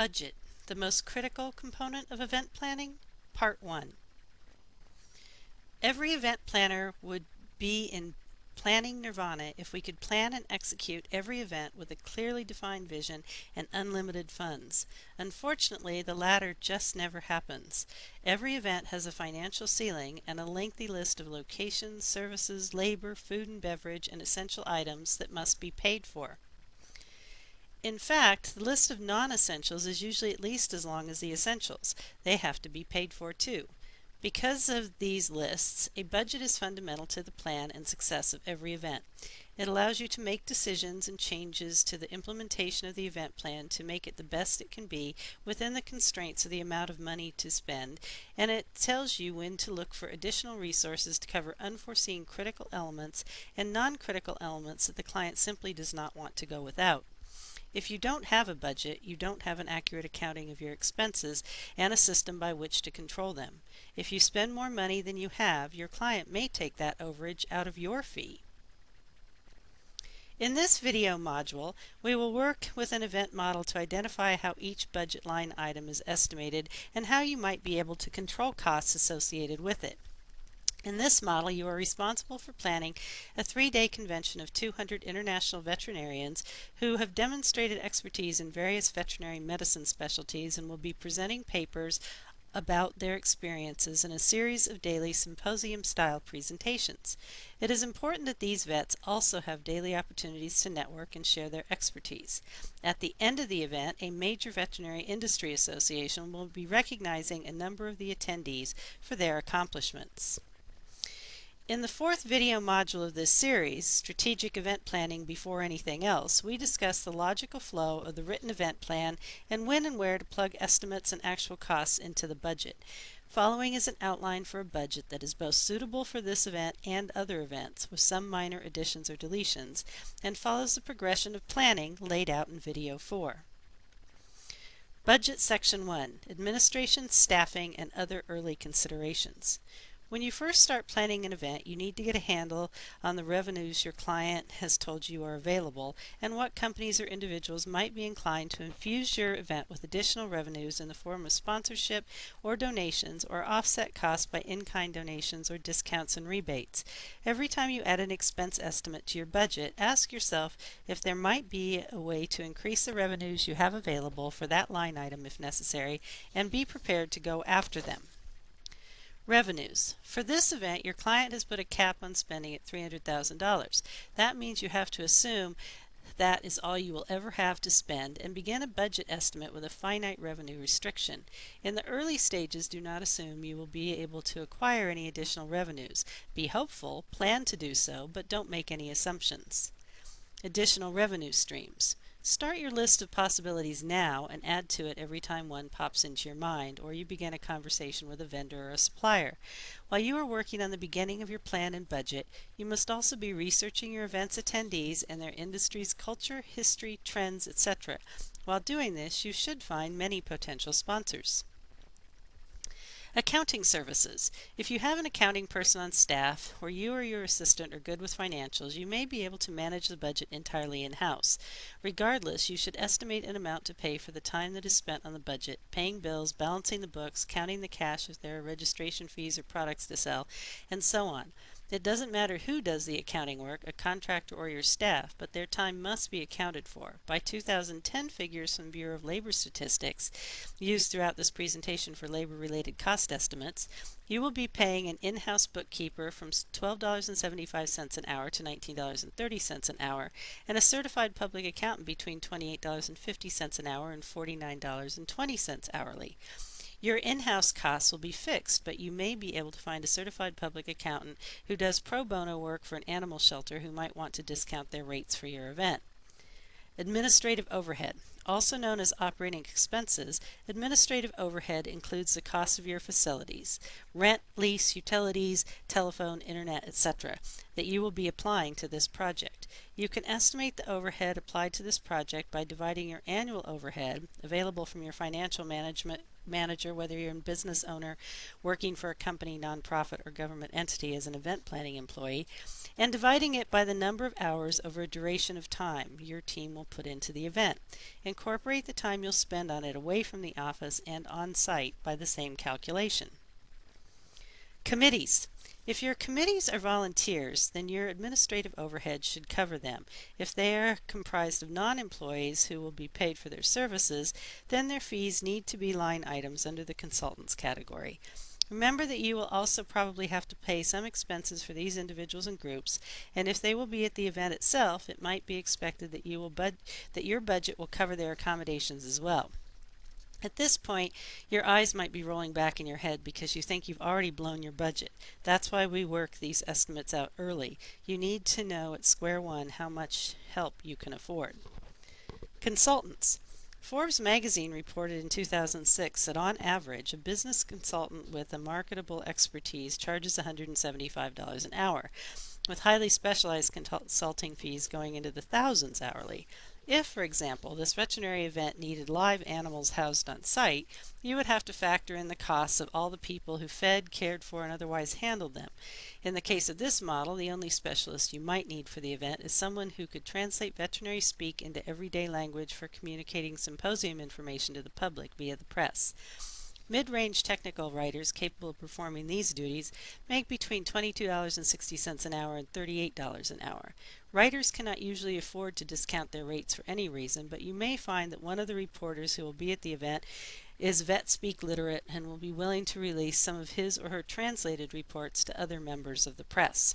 Budget, the most critical component of event planning, Part 1. Every event planner would be in planning nirvana if we could plan and execute every event with a clearly defined vision and unlimited funds. Unfortunately, the latter just never happens. Every event has a financial ceiling and a lengthy list of locations, services, labor, food and beverage, and essential items that must be paid for. In fact, the list of non-essentials is usually at least as long as the essentials. They have to be paid for too. Because of these lists, a budget is fundamental to the plan and success of every event. It allows you to make decisions and changes to the implementation of the event plan to make it the best it can be within the constraints of the amount of money to spend, and it tells you when to look for additional resources to cover unforeseen critical elements and non-critical elements that the client simply does not want to go without. If you don't have a budget, you don't have an accurate accounting of your expenses and a system by which to control them. If you spend more money than you have, your client may take that overage out of your fee. In this video module, we will work with an event model to identify how each budget line item is estimated and how you might be able to control costs associated with it. In this model, you are responsible for planning a 3-day convention of 200 international veterinarians who have demonstrated expertise in various veterinary medicine specialties and will be presenting papers about their experiences in a series of daily symposium-style presentations. It is important that these vets also have daily opportunities to network and share their expertise. At the end of the event, a major veterinary industry association will be recognizing a number of the attendees for their accomplishments. In the fourth video module of this series, Strategic Event Planning Before Anything Else, we discuss the logical flow of the written event plan and when and where to plug estimates and actual costs into the budget. Following is an outline for a budget that is both suitable for this event and other events, with some minor additions or deletions, and follows the progression of planning laid out in video 4. Budget Section 1, Administration, Staffing, and Other Early Considerations. When you first start planning an event, you need to get a handle on the revenues your client has told you are available and what companies or individuals might be inclined to infuse your event with additional revenues in the form of sponsorship or donations, or offset costs by in-kind donations or discounts and rebates. Every time you add an expense estimate to your budget, ask yourself if there might be a way to increase the revenues you have available for that line item if necessary, and be prepared to go after them. Revenues. For this event, your client has put a cap on spending at $300,000. That means you have to assume that is all you will ever have to spend and begin a budget estimate with a finite revenue restriction. In the early stages, do not assume you will be able to acquire any additional revenues. Be hopeful, plan to do so, but don't make any assumptions. Additional revenue streams. Start your list of possibilities now and add to it every time one pops into your mind, or you begin a conversation with a vendor or a supplier. While you are working on the beginning of your plan and budget, you must also be researching your event's attendees and their industry's culture, history, trends, etc. While doing this, you should find many potential sponsors. Accounting services. If you have an accounting person on staff, or you or your assistant are good with financials, you may be able to manage the budget entirely in-house. Regardless, you should estimate an amount to pay for the time that is spent on the budget, paying bills, balancing the books, counting the cash if there are registration fees or products to sell, and so on. It doesn't matter who does the accounting work, a contractor or your staff, but their time must be accounted for. By 2010 figures from Bureau of Labor Statistics, used throughout this presentation for labor-related cost estimates, you will be paying an in-house bookkeeper from $12.75 an hour to $19.30 an hour, and a certified public accountant between $28.50 an hour and $49.20 hourly. Your in-house costs will be fixed, but you may be able to find a certified public accountant who does pro bono work for an animal shelter who might want to discount their rates for your event. Administrative overhead. Also known as operating expenses, administrative overhead includes the cost of your facilities, rent, lease, utilities, telephone, internet, etc., that you will be applying to this project. You can estimate the overhead applied to this project by dividing your annual overhead, available from your financial management manager, whether you're a business owner working for a company, nonprofit, or government entity as an event planning employee, and dividing it by the number of hours over a duration of time your team will put into the event. Incorporate the time you'll spend on it away from the office and on site by the same calculation. Committees. If your committees are volunteers, then your administrative overhead should cover them. If they are comprised of non-employees who will be paid for their services, then their fees need to be line items under the consultants category. Remember that you will also probably have to pay some expenses for these individuals and groups, and if they will be at the event itself, it might be expected that your budget will cover their accommodations as well. At this point, your eyes might be rolling back in your head because you think you've already blown your budget. That's why we work these estimates out early. You need to know at square one how much help you can afford. Consultants. Forbes magazine reported in 2006 that on average, a business consultant with a marketable expertise charges $175 an hour, with highly specialized consulting fees going into the thousands hourly. If, for example, this veterinary event needed live animals housed on site, you would have to factor in the costs of all the people who fed, cared for, and otherwise handled them. In the case of this model, the only specialist you might need for the event is someone who could translate veterinary speak into everyday language for communicating symposium information to the public via the press. Mid-range technical writers capable of performing these duties make between $22.60 an hour and $38 an hour. Writers cannot usually afford to discount their rates for any reason, but you may find that one of the reporters who will be at the event is vet speak literate and will be willing to release some of his or her translated reports to other members of the press.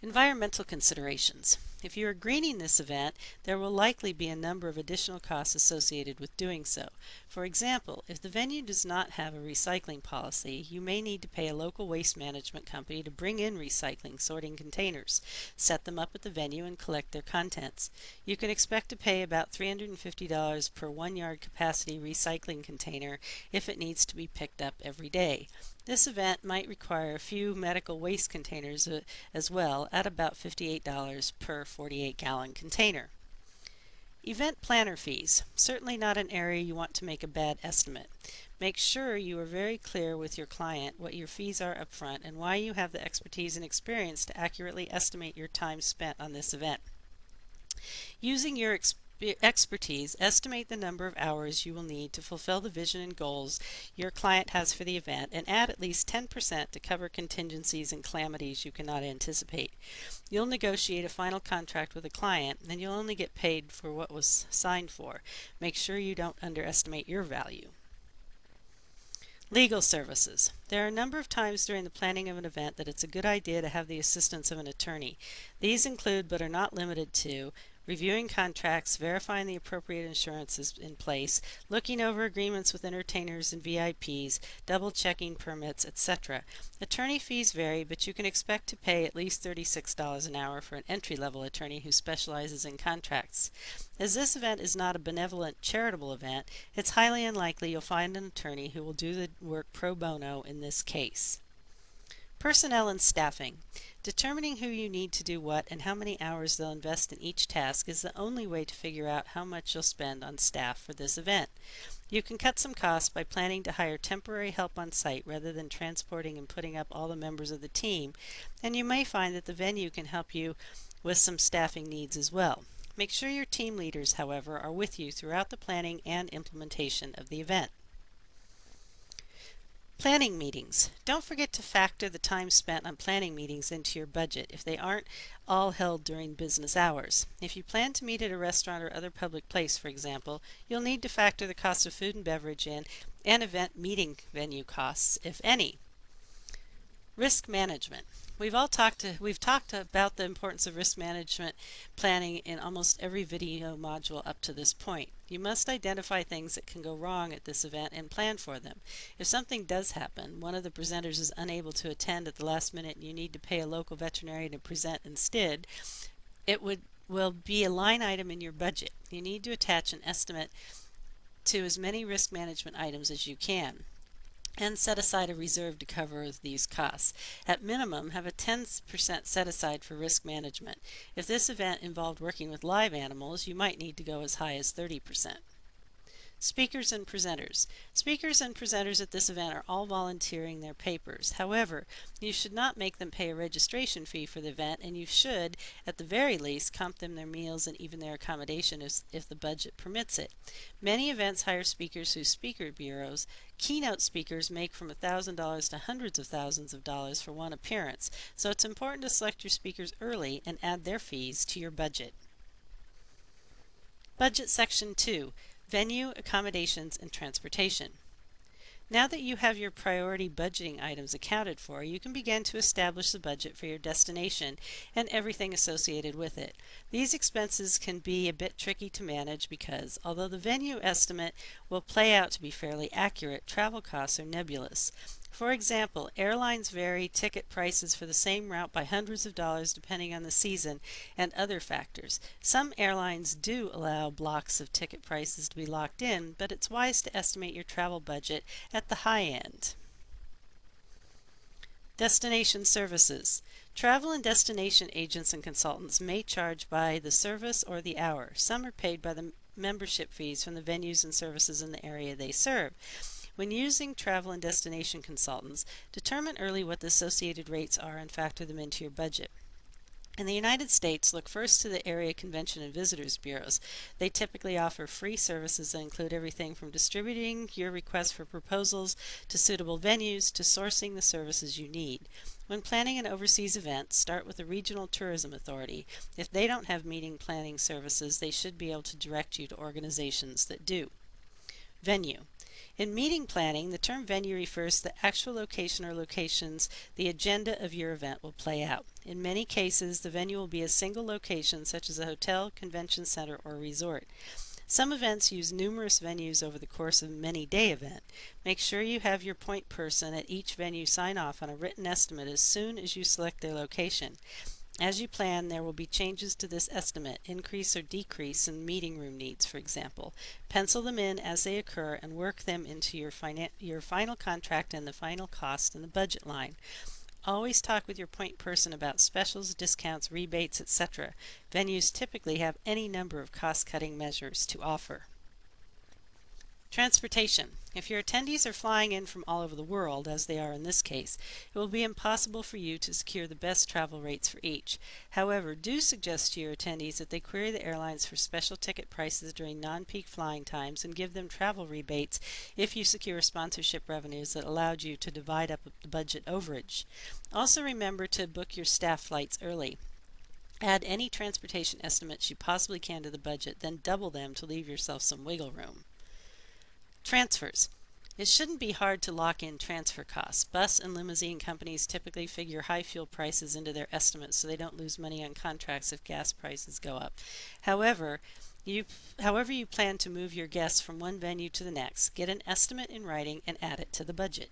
Environmental considerations. If you are greening this event, there will likely be a number of additional costs associated with doing so. For example, if the venue does not have a recycling policy, you may need to pay a local waste management company to bring in recycling sorting containers, set them up at the venue, and collect their contents. You can expect to pay about $350 per 1-yard capacity recycling container if it needs to be picked up every day. This event might require a few medical waste containers as well at about $58 per 48-gallon container. Event planner fees. Certainly not an area you want to make a bad estimate. Make sure you are very clear with your client what your fees are up front and why you have the expertise and experience to accurately estimate your time spent on this event. Using your expertise, estimate the number of hours you will need to fulfill the vision and goals your client has for the event and add at least 10% to cover contingencies and calamities you cannot anticipate. You'll negotiate a final contract with a client and you'll only get paid for what was signed for. Make sure you don't underestimate your value. Legal services. There are a number of times during the planning of an event that it's a good idea to have the assistance of an attorney. These include, but are not limited to, reviewing contracts, verifying the appropriate insurances in place, looking over agreements with entertainers and VIPs, double-checking permits, etc. Attorney fees vary, but you can expect to pay at least $36 an hour for an entry-level attorney who specializes in contracts. As this event is not a benevolent charitable event, it's highly unlikely you'll find an attorney who will do the work pro bono in this case. Personnel and staffing. Determining who you need to do what and how many hours they'll invest in each task is the only way to figure out how much you'll spend on staff for this event. You can cut some costs by planning to hire temporary help on site rather than transporting and putting up all the members of the team, and you may find that the venue can help you with some staffing needs as well. Make sure your team leaders, however, are with you throughout the planning and implementation of the event. Planning meetings. Don't forget to factor the time spent on planning meetings into your budget if they aren't all held during business hours. If you plan to meet at a restaurant or other public place, for example, you'll need to factor the cost of food and beverage in and event meeting venue costs, if any. Risk management. We've talked about the importance of risk management planning in almost every video module up to this point. You must identify things that can go wrong at this event and plan for them. If something does happen, one of the presenters is unable to attend at the last minute and you need to pay a local veterinarian to present instead, it will be a line item in your budget. You need to attach an estimate to as many risk management items as you can, and set aside a reserve to cover these costs. At minimum, have a 10% set aside for risk management. If this event involved working with live animals, you might need to go as high as 30%. Speakers and presenters. Speakers and presenters at this event are all volunteering their papers. However, you should not make them pay a registration fee for the event, and you should, at the very least, comp them their meals and even their accommodation if the budget permits it. Many events hire speakers through speaker bureaus. Keynote speakers make from $1,000 to hundreds of thousands of dollars for one appearance, so it's important to select your speakers early and add their fees to your budget. Budget Section 2. Venue, Accommodations, and Transportation. Now that you have your priority budgeting items accounted for, you can begin to establish the budget for your destination and everything associated with it. These expenses can be a bit tricky to manage because, although the venue estimate will play out to be fairly accurate, travel costs are nebulous. For example, airlines vary ticket prices for the same route by hundreds of dollars depending on the season and other factors. Some airlines do allow blocks of ticket prices to be locked in, but it's wise to estimate your travel budget at the high end. Destination services. Travel and destination agents and consultants may charge by the service or the hour. Some are paid by the membership fees from the venues and services in the area they serve. When using travel and destination consultants, determine early what the associated rates are and factor them into your budget. In the United States, look first to the area convention and visitors bureaus. They typically offer free services that include everything from distributing your requests for proposals to suitable venues to sourcing the services you need. When planning an overseas event, start with the regional tourism authority. If they don't have meeting planning services, they should be able to direct you to organizations that do. Venue. In meeting planning, the term venue refers to the actual location or locations the agenda of your event will play out. In many cases, the venue will be a single location, such as a hotel, convention center, or resort. Some events use numerous venues over the course of a many-day event. Make sure you have your point person at each venue sign off on a written estimate as soon as you select their location. As you plan, there will be changes to this estimate, increase or decrease in meeting room needs, for example. Pencil them in as they occur and work them into your final contract and the final cost in the budget line. Always talk with your point person about specials, discounts, rebates, etc. Venues typically have any number of cost-cutting measures to offer. Transportation. If your attendees are flying in from all over the world, as they are in this case, it will be impossible for you to secure the best travel rates for each. However, do suggest to your attendees that they query the airlines for special ticket prices during non-peak flying times and give them travel rebates if you secure sponsorship revenues that allowed you to divide up the budget overage. Also remember to book your staff flights early. Add any transportation estimates you possibly can to the budget, then double them to leave yourself some wiggle room. Transfers. It shouldn't be hard to lock in transfer costs. Bus and limousine companies typically figure high fuel prices into their estimates so they don't lose money on contracts if gas prices go up. However you plan to move your guests from one venue to the next, get an estimate in writing and add it to the budget.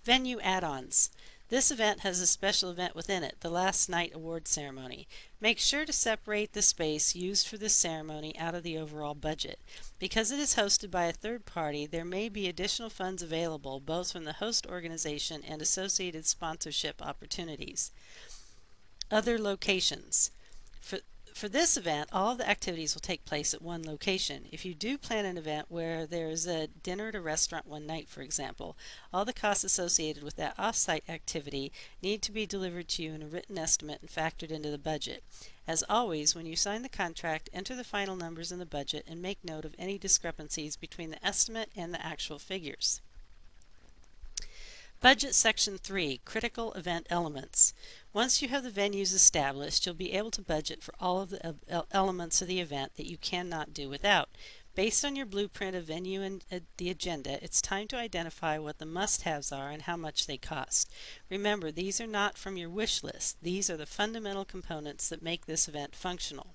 Venue add-ons. This event has a special event within it, the last night award ceremony. Make sure to separate the space used for this ceremony out of the overall budget. Because it is hosted by a third party, there may be additional funds available both from the host organization and associated sponsorship opportunities. Other locations. For this event, all of the activities will take place at one location. If you do plan an event where there is a dinner at a restaurant one night, for example, all the costs associated with that off-site activity need to be delivered to you in a written estimate and factored into the budget. As always, when you sign the contract, enter the final numbers in the budget and make note of any discrepancies between the estimate and the actual figures. Budget Section 3, Critical Event Elements. Once you have the venues established, you'll be able to budget for all of the elements of the event that you cannot do without. Based on your blueprint of venue and the agenda, it's time to identify what the must-haves are and how much they cost. Remember, these are not from your wish list. These are the fundamental components that make this event functional.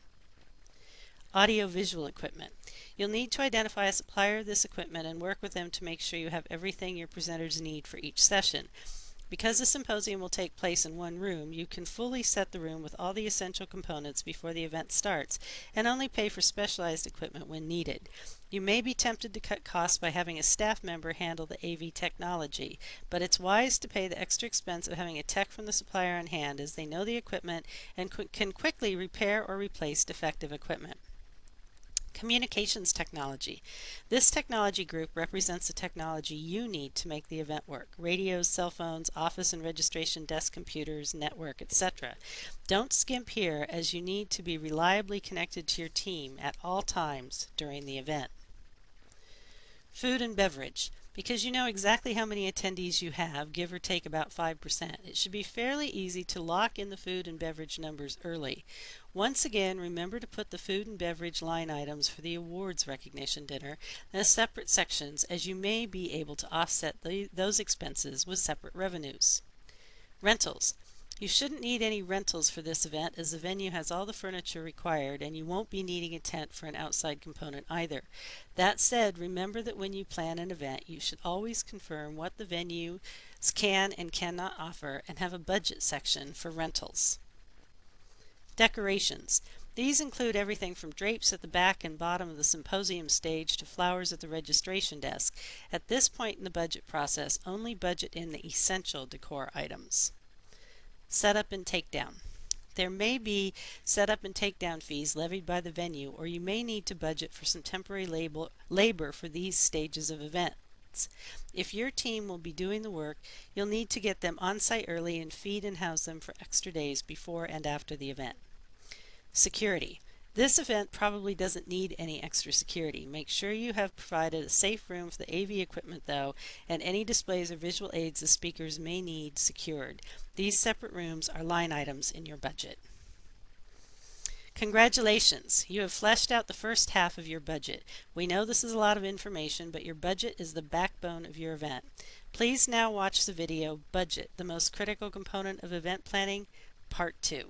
Audio-visual equipment. You'll need to identify a supplier of this equipment and work with them to make sure you have everything your presenters need for each session. Because the symposium will take place in one room, you can fully set the room with all the essential components before the event starts and only pay for specialized equipment when needed. You may be tempted to cut costs by having a staff member handle the AV technology, but it's wise to pay the extra expense of having a tech from the supplier on hand as they know the equipment and can quickly repair or replace defective equipment. Communications technology. This technology group represents the technology you need to make the event work. Radios, cell phones, office and registration desk computers, network, etc. Don't skimp here, as you need to be reliably connected to your team at all times during the event. Food and beverage. Because you know exactly how many attendees you have, give or take about 5%, it should be fairly easy to lock in the food and beverage numbers early. Once again, remember to put the food and beverage line items for the awards recognition dinner as separate sections, as you may be able to offset those expenses with separate revenues. Rentals. You shouldn't need any rentals for this event, as the venue has all the furniture required, and you won't be needing a tent for an outside component either. That said, remember that when you plan an event, you should always confirm what the venues can and cannot offer, and have a budget section for rentals. Decorations. These include everything from drapes at the back and bottom of the symposium stage to flowers at the registration desk. At this point in the budget process, only budget in the essential decor items. Setup and takedown. There may be setup and takedown fees levied by the venue, or you may need to budget for some temporary labor for these stages of events. If your team will be doing the work, you'll need to get them on site early and feed and house them for extra days before and after the event. Security. This event probably doesn't need any extra security. Make sure you have provided a safe room for the AV equipment though, and any displays or visual aids the speakers may need secured. These separate rooms are line items in your budget. Congratulations! You have fleshed out the first half of your budget. We know this is a lot of information, but your budget is the backbone of your event. Please now watch the video, Budget, the most critical component of event planning, Part 2.